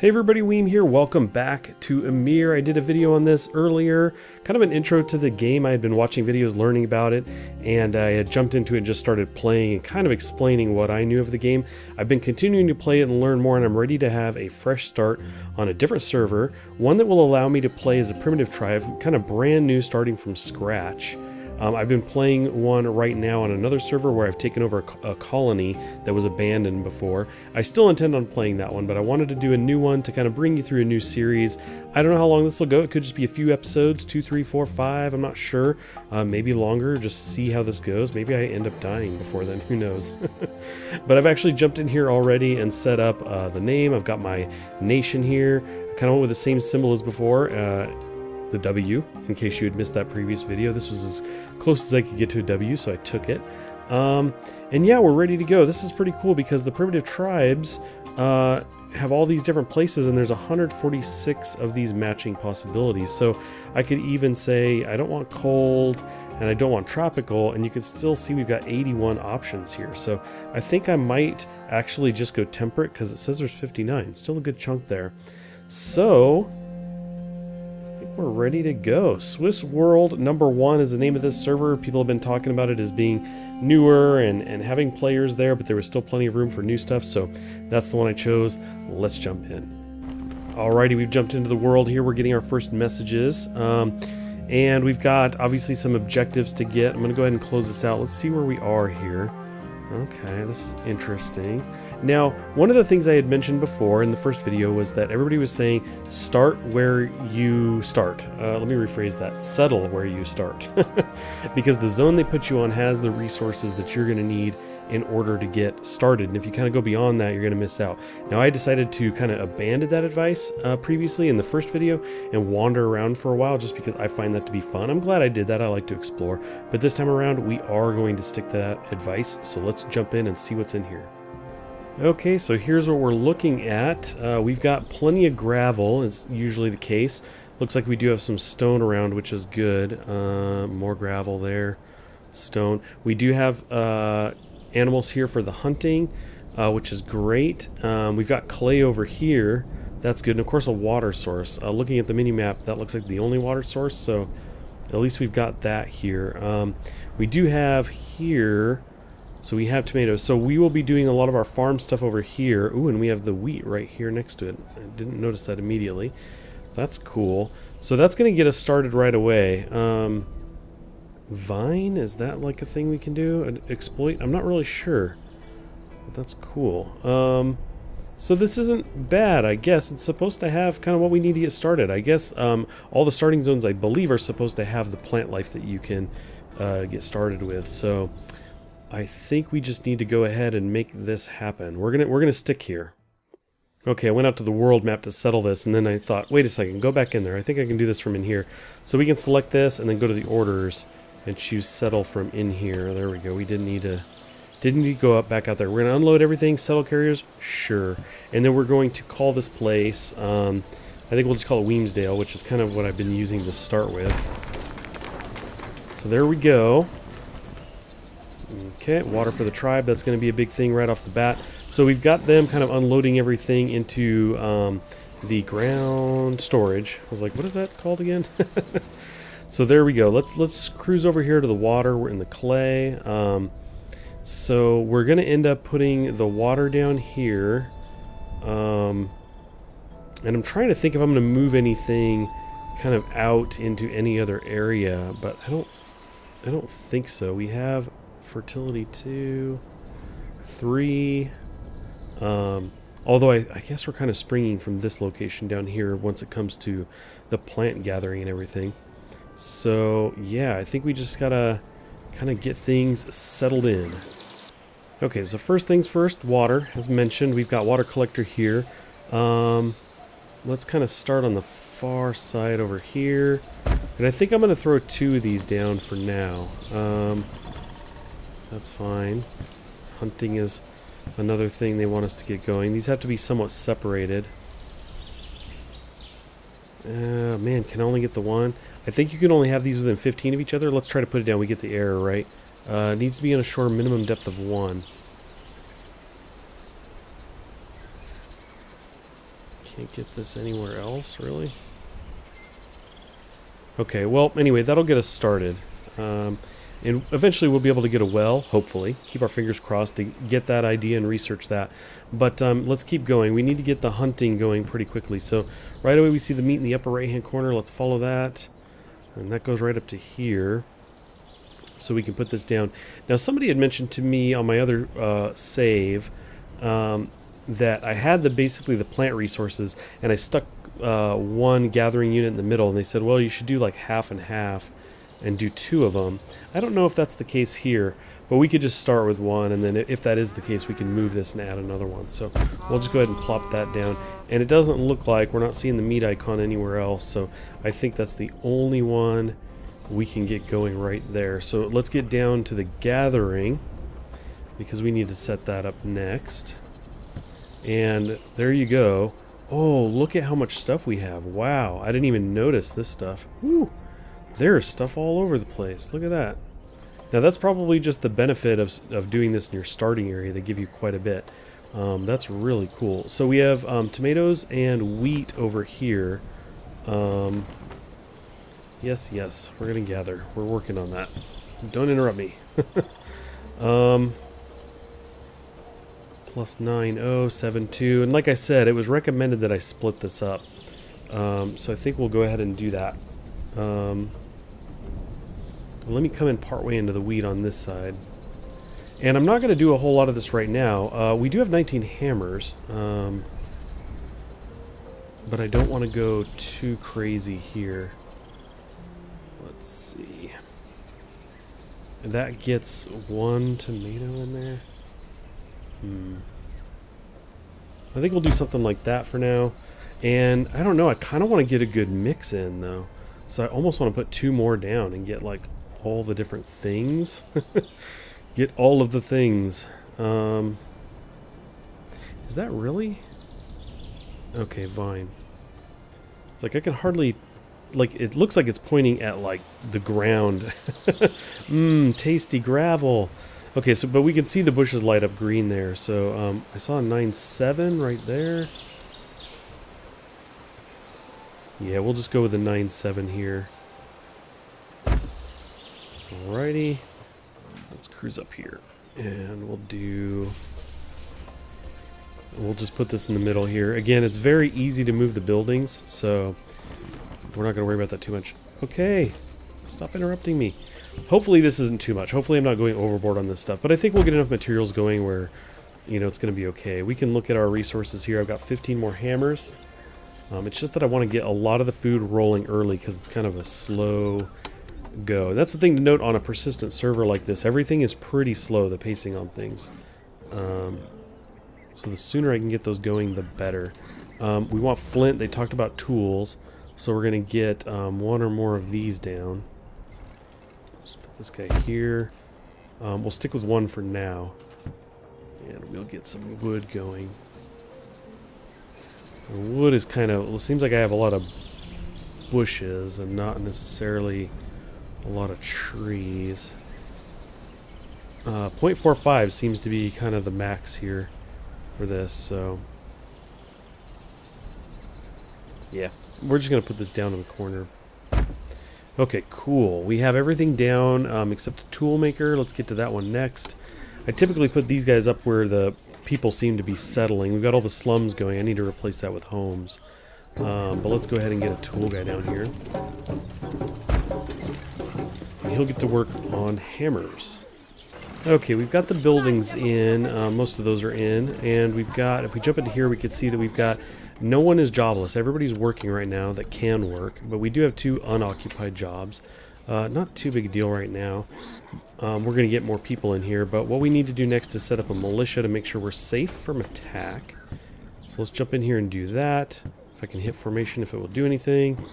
Hey everybody, Weem here. Welcome back to Ymir. I did a video on this earlier, kind of an intro to the game. I had been watching videos learning about it, and I had jumped into it and just started playing and kind of explaining what I knew of the game. I've been continuing to play it and learn more, and I'm ready to have a fresh start on a different server, one that will allow me to play as a primitive tribe, kind of brand new, starting from scratch. I've been playing one right now on another server where I've taken over a colony that was abandoned before. I still intend on playing that one, but I wanted to do a new one to kind of bring you through a new series. I don't know how long this will go. It could just be a few episodes, 2, 3, 4, 5, I'm not sure. Maybe longer, just see how this goes. Maybe I end up dying before then, who knows. But I've actually jumped in here already and set up the name. I've got my nation here, kind of went with the same symbol as before. The W, in case you had missed that previous video. This was as close as I could get to a W, so I took it. And yeah, we're ready to go. This is pretty cool because the primitive tribes have all these different places, and there's 146 of these matching possibilities. So I could even say I don't want cold and I don't want tropical, and you can still see we've got 81 options here. So I think I might actually just go temperate because it says there's 59. Still a good chunk there. So we're ready to go. Swiss World #1 is the name of this server. People have been talking about it as being newer and having players there, but there was still plenty of room for new stuff, so that's the one I chose. Let's jump in. Alrighty, we've jumped into the world here. We're getting our first messages, and we've got obviously some objectives to get. I'm going to go ahead and close this out. Let's see where we are here. Okay, this is interesting. Now, one of the things I had mentioned before in the first video was that everybody was saying, start where you start. Let me rephrase that. Settle where you start. Because the zone they put you on has the resources that you're going to need in order to get started. And if you kind of go beyond that, you're going to miss out. Now, I decided to kind of abandon that advice previously in the first video and wander around for a while just because I find that to be fun. I'm glad I did that. I like to explore. But this time around, we are going to stick to that advice. So let's jump in and see what's in here. Okay, so here's what we're looking at. We've got plenty of gravel, is usually the case. Looks like we do have some stone around, which is good. More gravel there. Stone. We do have animals here for the hunting, which is great. We've got clay over here. That's good. And of course a water source. Looking at the mini-map, that looks like the only water source, so at least we've got that here. We do have here, so we have tomatoes. So we will be doing a lot of our farm stuff over here. Ooh, and we have the wheat right here next to it. I didn't notice that immediately. That's cool. So that's going to get us started right away. Vine, is that like a thing we can do? An exploit? I'm not really sure. But that's cool. So this isn't bad, I guess. It's supposed to have kind of what we need to get started. I guess all the starting zones, I believe, are supposed to have the plant life that you can get started with. So I think we just need to go ahead and make this happen. We're gonna stick here. Okay, I went out to the world map to settle this, and then I thought, wait a second, go back in there. I think I can do this from in here. So we can select this and then go to the orders and choose settle from in here. There we go. We didn't need to go up back out there. We're gonna unload everything. Settle carriers, sure. And then we're going to call this place. I think we'll just call it WEEMSDALE, which is kind of what I've been using to start with. So there we go. Okay, water for the tribe. That's going to be a big thing right off the bat. So we've got them kind of unloading everything into the ground storage. I was like, what is that called again? So there we go. Let's cruise over here to the water. We're in the clay. So we're going to end up putting the water down here. And I'm trying to think if I'm going to move anything kind of out into any other area, but I don't think so. We have fertility 2, 3. Although I guess we're kind of springing from this location down here once it comes to the plant gathering and everything. So yeah, I think we just gotta kind of get things settled in. Okay, so first things first, water. As mentioned, we've got water collector here. Let's kind of start on the far side over here. And I think I'm going to throw 2 of these down for now. That's fine. Hunting is another thing they want us to get going. These have to be somewhat separated. Man, can I only get the one? I think you can only have these within 15 of each other. Let's try to put it down. We get the error right. It needs to be on a shore minimum depth of 1. Can't get this anywhere else, really? Okay, well, anyway, that'll get us started. And eventually we'll be able to get a well, hopefully. Keep our fingers crossed to get that idea and research that. But let's keep going. We need to get the hunting going pretty quickly. So right away we see the meat in the upper right-hand corner. Let's follow that. And that goes right up to here. So we can put this down. Now somebody had mentioned to me on my other save that I had basically the plant resources, and I stuck one gathering unit in the middle, and they said, well, you should do like half and half and do 2 of them. I don't know if that's the case here, but we could just start with 1, and then if that is the case, we can move this and add another one. So we'll just go ahead and plop that down. And it doesn't look like we're not seeing the meat icon anywhere else, so I think that's the only one we can get going right there. So let's get down to the gathering, because we need to set that up next. And there you go. Oh, look at how much stuff we have. Wow, I didn't even notice this stuff. Woo! There's stuff all over the place. Look at that. Now that's probably just the benefit of doing this in your starting area. They give you quite a bit. That's really cool. So we have tomatoes and wheat over here. Yes, we're gonna gather. We're working on that. Don't interrupt me. Plus 9072, and like I said, it was recommended that I split this up. So I think we'll go ahead and do that. Let me come in partway into the wheat on this side. And I'm not going to do a whole lot of this right now. We do have 19 hammers, but I don't want to go too crazy here. Let's see. That gets 1 tomato in there. I think we'll do something like that for now. And I don't know, I kind of want to get a good mix in though. So I almost want to put 2 more down and get like all the different things. Get all of the things. Is that really? Okay, vine. It's like I can hardly, like, it looks like it's pointing at like the ground. Tasty gravel. Okay, so but we can see the bushes light up green there. So I saw a 9.7 right there. Yeah, we'll just go with the 9.7 here. Alrighty. Let's cruise up here. And we'll just put this in the middle here. Again, it's very easy to move the buildings, so we're not going to worry about that too much. Okay, stop interrupting me. Hopefully this isn't too much. Hopefully I'm not going overboard on this stuff, but I think we'll get enough materials going where, you know, it's going to be okay. We can look at our resources here. I've got 15 more hammers. It's just that I want to get a lot of the food rolling early because it's kind of a slow go. That's the thing to note on a persistent server like this. Everything is pretty slow, the pacing on things. So the sooner I can get those going, the better. We want flint. They talked about tools, so we're going to get 1 or more of these down. Just put this guy here. We'll stick with 1 for now. And we'll get some wood going. Wood is kind of, well, it seems like I have a lot of bushes and not necessarily a lot of trees. 0.45 seems to be kind of the max here for this, so yeah, we're just going to put this down in the corner. Okay, cool. We have everything down except the tool maker. Let's get to that one next. I typically put these guys up where the people seem to be settling. We've got all the slums going. I need to replace that with homes. But let's go ahead and get a tool guy down here. And he'll get to work on hammers. Okay, we've got the buildings in. Most of those are in. And we've got, if we jump into here, we can see that we've got, no one is jobless. Everybody's working right now that can work. But we do have 2 unoccupied jobs. Not too big a deal right now. We're going to get more people in here, but what we need to do next is set up a militia to make sure we're safe from attack. So let's jump in here and do that. If I can hit formation, if it will do anything.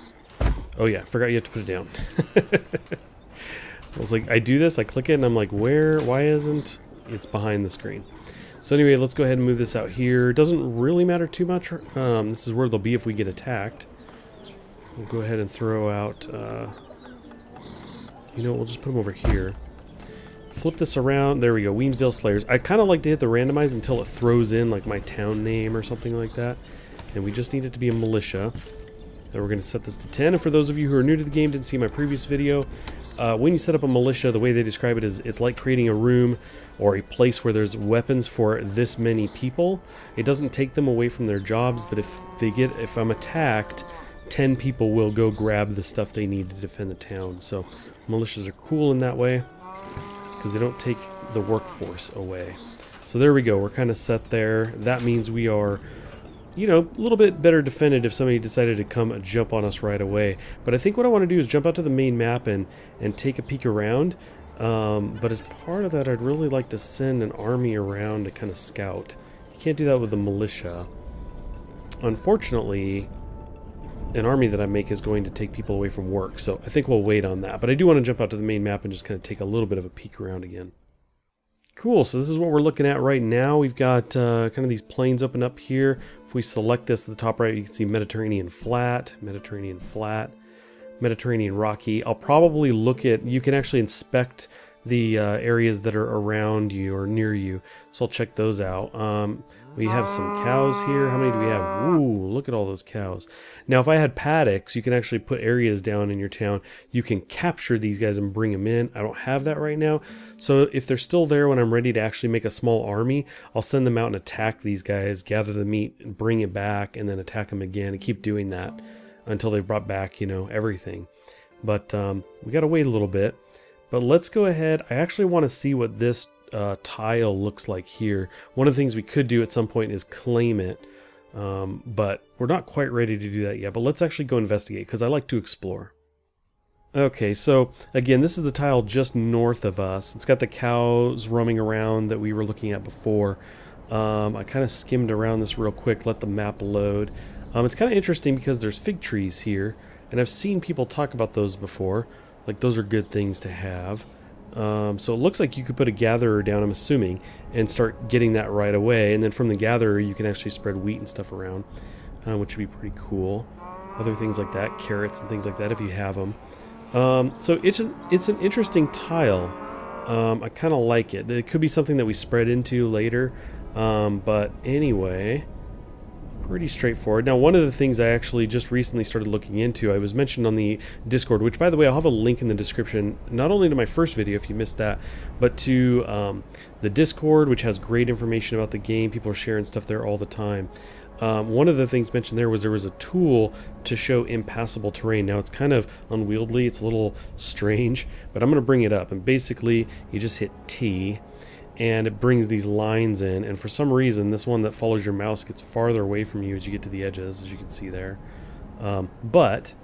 Oh yeah, forgot you have to put it down. I was like, I do this, I click it, and I'm like, why isn't it's behind the screen? So anyway, let's go ahead and move this out here. It doesn't really matter too much. This is where they'll be if we get attacked. We'll go ahead and throw out, you know, we'll just put them over here. Flip this around. There we go. WEEMSDALE Slayers. I kind of like to hit the randomize until it throws in like my town name or something like that. and we just need it to be a militia. And we're going to set this to 10. And for those of you who are new to the game, didn't see my previous video, when you set up a militia, the way they describe it is it's like creating a room or a place where there's weapons for this many people. It doesn't take them away from their jobs, but if I'm attacked, 10 people will go grab the stuff they need to defend the town. So militias are cool in that way because they don't take the workforce away. So there we go. We're kind of set there. That means we are, you know, a little bit better defended if somebody decided to come and jump on us right away. But I think what I want to do is jump out to the main map and take a peek around. But as part of that, I'd really like to send an army around to kind of scout. You can't do that with the militia. Unfortunately, an army that I make is going to take people away from work, so I think we'll wait on that. But I do want to jump out to the main map and just kind of take a little bit of a peek around again. Cool, so this is what we're looking at right now. We've got kind of these plains open up here. If we select this at the top right, you can see Mediterranean flat, Mediterranean flat, Mediterranean rocky. I'll probably look at, you can actually inspect the areas that are around you or near you, so I'll check those out. We have some cows here. How many do we have? Ooh, look at all those cows. Now, if I had paddocks, you can actually put areas down in your town. You can capture these guys and bring them in. I don't have that right now. So if they're still there when I'm ready to actually make a small army, I'll send them out and attack these guys, gather the meat, and bring it back, and then attack them again, and keep doing that until they've brought back, you know, everything. But we got to wait a little bit. But let's go ahead. I actually want to see what this tile looks like here. One of the things we could do at some point is claim it, but we're not quite ready to do that yet. But let's actually go investigate because I like to explore. Okay, so again, this is the tile just north of us. It's got the cows roaming around that we were looking at before. I kind of skimmed around this real quick, let the map load. It's kind of interesting because there's fig trees here, and I've seen people talk about those before. Like, those are good things to have. So it looks like you could put a gatherer down, I'm assuming, and start getting that right away. And then from the gatherer, you can actually spread wheat and stuff around, which would be pretty cool. Other things like that, carrots and things like that if you have them. So it's an interesting tile. I kind of like it. It could be something that we spread into later. But anyway, pretty straightforward. Now, one of the things I actually just recently started looking into, I was mentioned on the Discord, which, by the way, I'll have a link in the description, not only to my first video if you missed that, but to the Discord, which has great information about the game. People are sharing stuff there all the time. One of the things mentioned there was a tool to show impassable terrain. Now, it's kind of unwieldy, it's a little strange, but I'm going to bring it up. And basically, you just hit T, and it brings these lines in, and for some reason this one that follows your mouse gets farther away from you as you get to the edges, as you can see there. But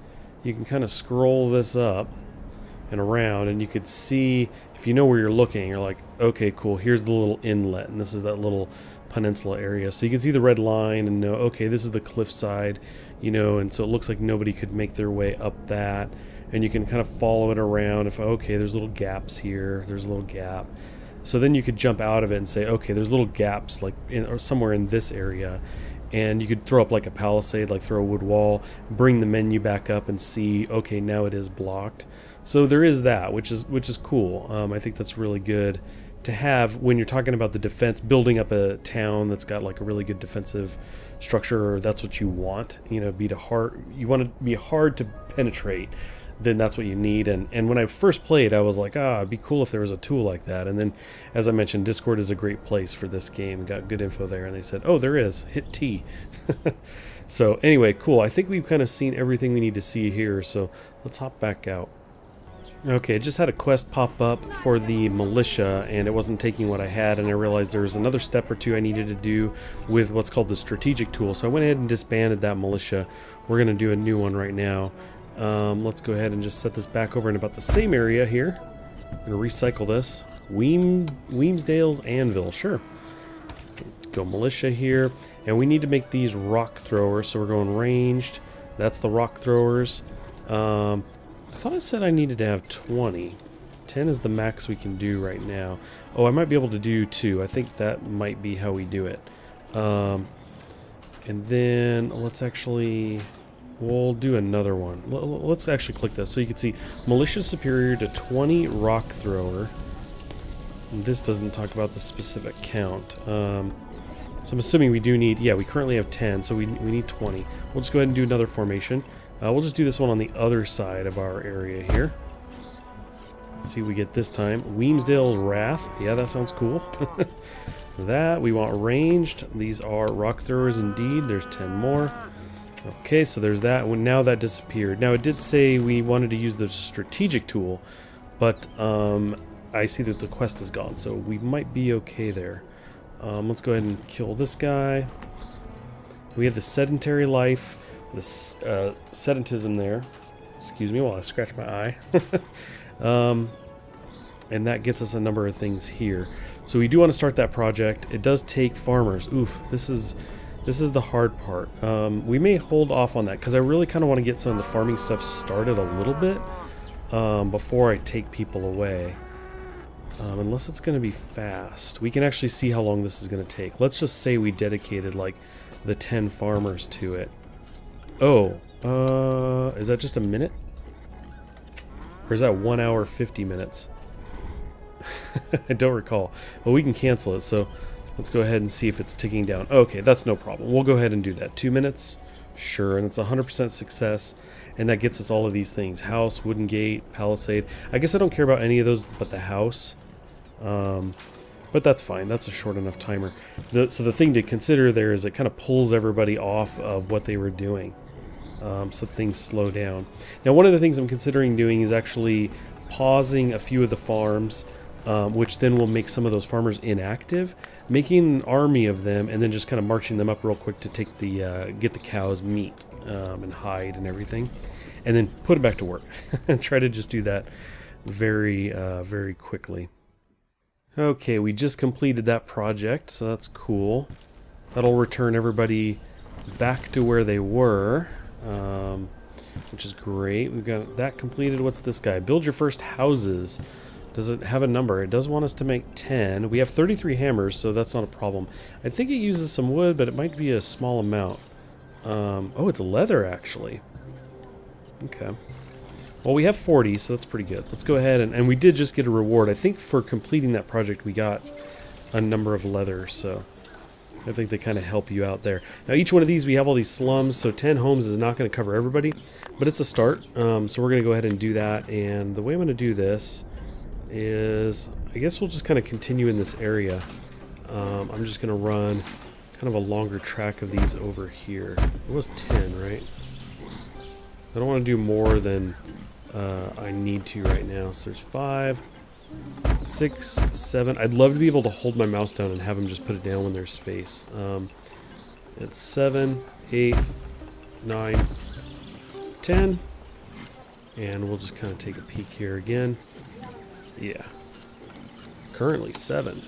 you can kind of scroll this up and around, and you could see, if you know where you're looking, you're like, okay, cool, here's the little inlet, and this is that little peninsula area. So you can see the red line and know, okay, this is the cliffside, you know, and so it looks like nobody could make their way up that, and you can kind of follow it around. If, okay, there's little gaps here, there's a little gap. So then you could jump out of it and say, okay, there's little gaps like or somewhere in this area, and you could throw up like a palisade, like throw a wood wall, bring the menu back up and see, okay, now it is blocked. So there is that, which is cool. I think that's really good to have when you're talking about the defense, building up a town that's got like a really good defensive structure, or that's what you want, you know, you want to be hard to penetrate. Then that's what you need. And when I first played, I was like, it'd be cool if there was a tool like that. And then, as I mentioned, Discord is a great place for this game. Got good info there, and they said, oh, there is, hit T. So anyway, cool. I think we've kind of seen everything we need to see here, so let's hop back out. Okay, I just had a quest pop up for the militia, and it wasn't taking what I had, and I realized there was another step or two I needed to do with what's called the strategic tool. So I went ahead and disbanded that militia. We're going to do a new one right now. Let's go ahead and just set this back over in about the same area here. I'm going to recycle this. WEEMSDALE's Anvil, sure. Go militia here, and we need to make these rock throwers, so we're going ranged. That's the rock throwers. I thought I said I needed to have 20. 10 is the max we can do right now. Oh, I might be able to do 2. I think that might be how we do it. And then let's actually... we'll do another one. Let's actually click this so you can see militia superior to 20 rock thrower. And this doesn't talk about the specific count. So I'm assuming we do need, yeah, we currently have 10, so we need 20. We'll just go ahead and do another formation. We'll just do this one on the other side of our area here. Let's see what we get this time. WEEMSDALE's Wrath. Yeah, that sounds cool. That, we want ranged. These are rock throwers indeed. There's 10 more. Okay, so there's that. Well, now that disappeared. Now, it did say we wanted to use the strategic tool, but I see that the quest is gone, so we might be okay there. Let's go ahead and kill this guy. We have the sedentary life, the sedentism there. Excuse me while I scratch my eye. And that gets us a number of things here. So we do want to start that project. It does take farmers. Oof, this is the hard part. We may hold off on that because I really kind of want to get some of the farming stuff started a little bit before I take people away. Unless it's going to be fast. We can actually see how long this is going to take. Let's just say we dedicated like the 10 farmers to it. Oh, is that just a minute? Or is that 1 hour 50 minutes? I don't recall. Well, we can cancel it, so let's go ahead and see if it's ticking down. Okay, that's no problem. We'll go ahead and do that. 2 minutes? Sure, and it's 100% success. And that gets us all of these things. House, wooden gate, palisade. I guess I don't care about any of those but the house. But that's fine. That's a short enough timer. So the thing to consider there is it kind of pulls everybody off of what they were doing. So things slow down. Now, one of the things I'm considering doing is actually pausing a few of the farms, which then will make some of those farmers inactive, making an army of them, and then just kind of marching them up real quick to take the get the cows meat and hide and everything, and then put it back to work and try to just do that very very quickly. Okay, we just completed that project, so that's cool. That'll return everybody back to where they were, which is great. We've got that completed. What's this guy? Build your first houses. Does it have a number? It does want us to make 10. We have 33 hammers, so that's not a problem. I think it uses some wood, but it might be a small amount. Oh, it's leather, actually. Okay. Well, we have 40, so that's pretty good. Let's go ahead, and we did just get a reward. I think for completing that project, we got a number of leather, so I think they kind of help you out there. Now, each one of these, we have all these slums, so 10 homes is not going to cover everybody, but it's a start. So we're going to go ahead and do that, and the way I'm going to do this is, I guess we'll just kind of continue in this area. I'm just going to run kind of a longer track of these over here. It was 10, right? I don't want to do more than I need to right now. So there's 5, 6, 7. I'd love to be able to hold my mouse down and have them just put it down when there's space. It's 7, 8, 9, 10. And we'll just kind of take a peek here again. Yeah. Currently 7.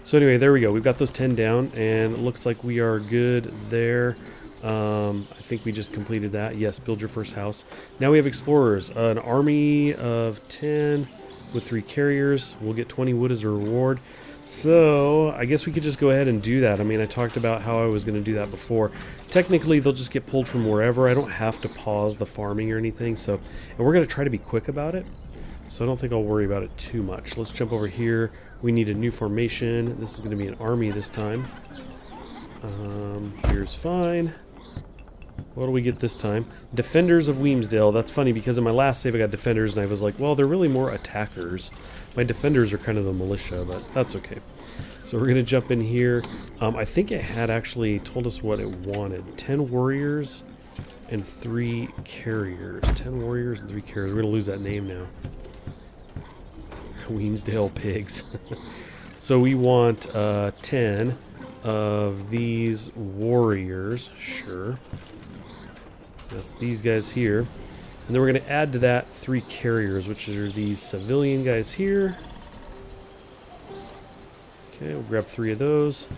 So anyway, there we go. We've got those 10 down, and it looks like we are good there. I think we just completed that. Yes, build your first house. Now we have explorers. An army of 10 with 3 carriers. We'll get 20 wood as a reward. So I guess we could just go ahead and do that. I mean, I talked about how I was going to do that before. Technically, they'll just get pulled from wherever. I don't have to pause the farming or anything. So, and we're going to try to be quick about it. So I don't think I'll worry about it too much. Let's jump over here. We need a new formation. This is going to be an army this time. Here's fine. What do we get this time? Defenders of WEEMSDALE. That's funny because in my last save I got defenders and I was like, well, they're really more attackers. My defenders are kind of the militia, but that's okay. So we're going to jump in here. I think it had actually told us what it wanted. 10 warriors and 3 carriers. 10 warriors and 3 carriers. We're going to lose that name now. WEEMSDALE pigs. So we want 10 of these warriors. Sure. That's these guys here. And then we're going to add to that 3 carriers, which are these civilian guys here. Okay, we'll grab 3 of those.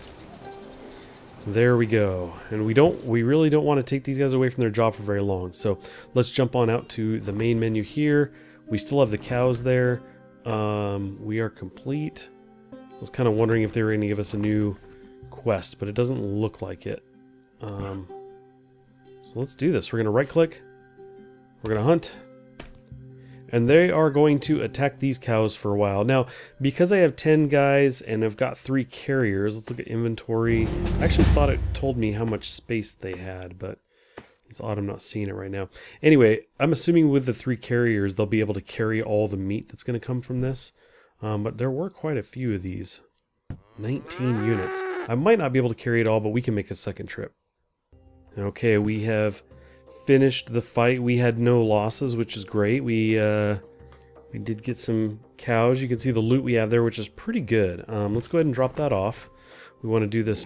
There we go. And we really don't want to take these guys away from their job for very long. So let's jump on out to the main menu here. We still have the cows there. We are complete. I was kind of wondering if they were going to give us a new quest, but it doesn't look like it. So let's do this. We're going to right click. We're going to hunt. And they are going to attack these cows for a while. Now, because I have 10 guys and I've got 3 carriers, let's look at inventory. I actually thought it told me how much space they had, but it's odd I'm not seeing it right now. Anyway, I'm assuming with the 3 carriers, they'll be able to carry all the meat that's going to come from this. But there were quite a few of these. 19 units. I might not be able to carry it all, but we can make a second trip. Okay, we have finished the fight. We had no losses, which is great. We did get some cows. You can see the loot we have there, which is pretty good. Let's go ahead and drop that off. We want to do this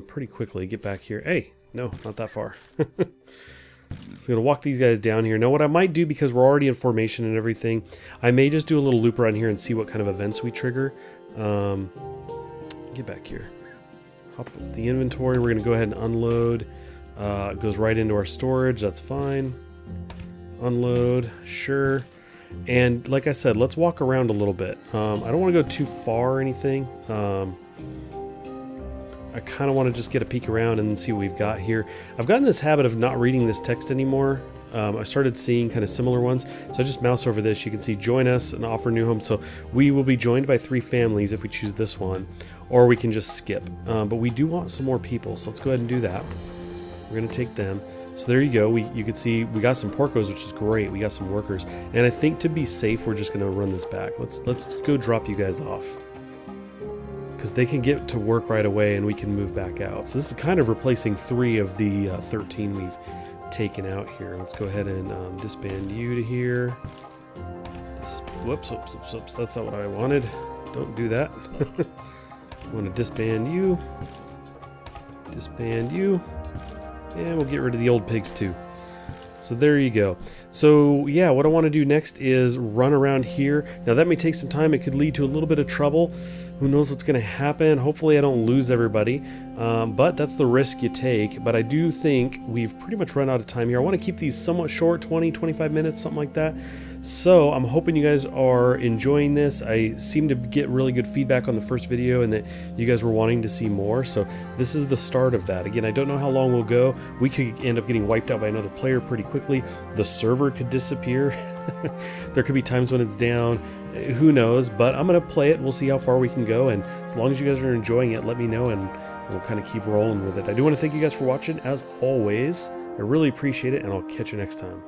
pretty quickly. Get back here. Hey, no, not that far. So I'm going to walk these guys down here. Now what I might do, because we're already in formation and everything, I may just do a little loop around here and see what kind of events we trigger. Get back here. Hop up the inventory. We're going to go ahead and unload. It goes right into our storage. That's fine. Unload. Sure. And like I said, let's walk around a little bit. I don't want to go too far or anything. I kind of want to just get a peek around and see what we've got here. I've gotten this habit of not reading this text anymore. I started seeing kind of similar ones. So I just mouse over this. You can see join us and offer new home. So we will be joined by 3 families if we choose this one, or we can just skip. But we do want some more people. So let's go ahead and do that. We're going to take them. So there you go. You can see we got some porcos, which is great. We got some workers. And I think to be safe, we're just going to run this back. Let's go drop you guys off, because they can get to work right away and we can move back out. So this is kind of replacing 3 of the 13 we've taken out here. Let's go ahead and disband you to here. Whoops, that's not what I wanted. Don't do that. I want to disband you, and we'll get rid of the old pigs too. So there you go. So yeah, what I want to do next is run around here. Now that may take some time. It could lead to a little bit of trouble. Who knows what's going to happen? Hopefully I don't lose everybody. But that's the risk you take. But I do think we've pretty much run out of time here. I want to keep these somewhat short, 20, 25 minutes, something like that. So I'm hoping you guys are enjoying this. I seem to get really good feedback on the first video and that you guys were wanting to see more. So this is the start of that. Again, I don't know how long we'll go. We could end up getting wiped out by another player pretty quickly. The server could disappear. There could be times when it's down. Who knows? But I'm going to play it. We'll see how far we can go. And as long as you guys are enjoying it, let me know and we'll kind of keep rolling with it. I do want to thank you guys for watching as always. I really appreciate it, and I'll catch you next time.